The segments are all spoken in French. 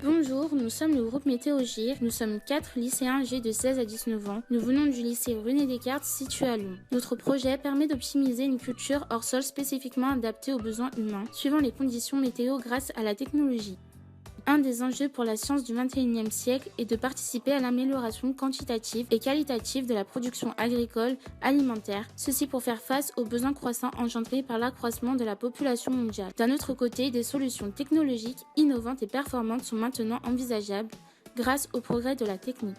Bonjour, nous sommes le groupe Météogir. Nous sommes 4 lycéens âgés de 16 à 19 ans. Nous venons du lycée René Descartes situé à Lyon. Notre projet permet d'optimiser une culture hors sol spécifiquement adaptée aux besoins humains, suivant les conditions météo grâce à la technologie. Un des enjeux pour la science du XXIe siècle est de participer à l'amélioration quantitative et qualitative de la production agricole, alimentaire, ceci pour faire face aux besoins croissants engendrés par l'accroissement de la population mondiale. D'un autre côté, des solutions technologiques innovantes et performantes sont maintenant envisageables grâce au progrès de la technique.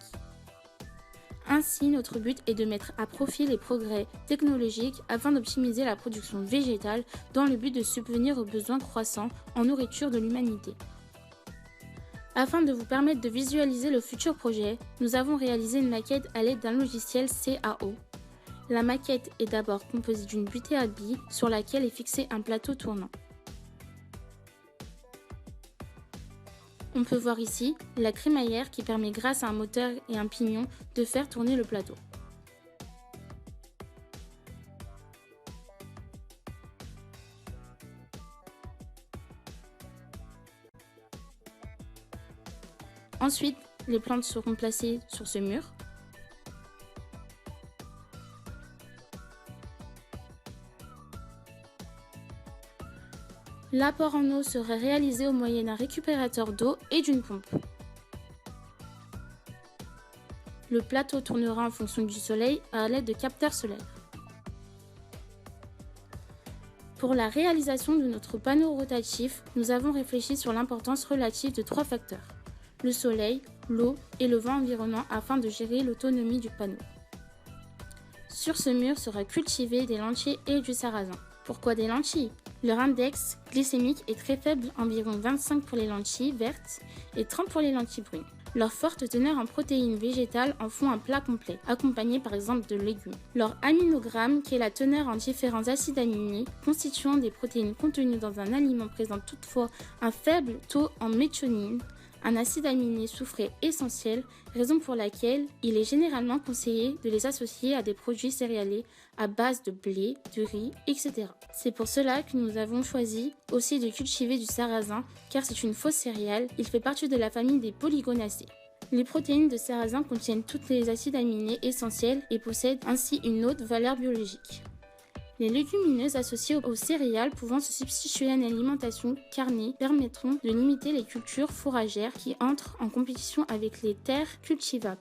Ainsi, notre but est de mettre à profit les progrès technologiques afin d'optimiser la production végétale dans le but de subvenir aux besoins croissants en nourriture de l'humanité. Afin de vous permettre de visualiser le futur projet, nous avons réalisé une maquette à l'aide d'un logiciel CAO. La maquette est d'abord composée d'une butée à billes sur laquelle est fixé un plateau tournant. On peut voir ici la crémaillère qui permet grâce à un moteur et un pignon de faire tourner le plateau. Ensuite, les plantes seront placées sur ce mur. L'apport en eau sera réalisé au moyen d'un récupérateur d'eau et d'une pompe. Le plateau tournera en fonction du soleil à l'aide de capteurs solaires. Pour la réalisation de notre panneau rotatif, nous avons réfléchi sur l'importance relative de 3 facteurs: le soleil, l'eau et le vent environnant afin de gérer l'autonomie du panneau. Sur ce mur sera cultivé des lentilles et du sarrasin. Pourquoi des lentilles? Leur index glycémique est très faible, environ 25 pour les lentilles vertes et 30 pour les lentilles brunes. Leur forte teneur en protéines végétales en font un plat complet, accompagné par exemple de légumes. Leur aminogramme, qui est la teneur en différents acides aminés, constituant des protéines contenues dans un aliment, présente toutefois un faible taux en méthionine, un acide aminé soufré essentiel, raison pour laquelle il est généralement conseillé de les associer à des produits céréaliers à base de blé, de riz, etc. C'est pour cela que nous avons choisi aussi de cultiver du sarrasin, car c'est une fausse céréale, il fait partie de la famille des polygonacées. Les protéines de sarrasin contiennent tous les acides aminés essentiels et possèdent ainsi une haute valeur biologique. Les légumineuses associées aux céréales pouvant se substituer à une alimentation carnée permettront de limiter les cultures fourragères qui entrent en compétition avec les terres cultivables.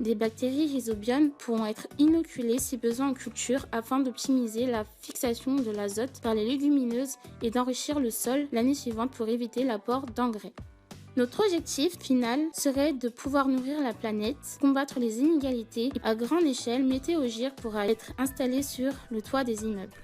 Des bactéries rhizobionnes pourront être inoculées si besoin en culture afin d'optimiser la fixation de l'azote par les légumineuses et d'enrichir le sol l'année suivante pour éviter l'apport d'engrais. Notre objectif final serait de pouvoir nourrir la planète, combattre les inégalités. À grande échelle, Météogir pourra être installé sur le toit des immeubles.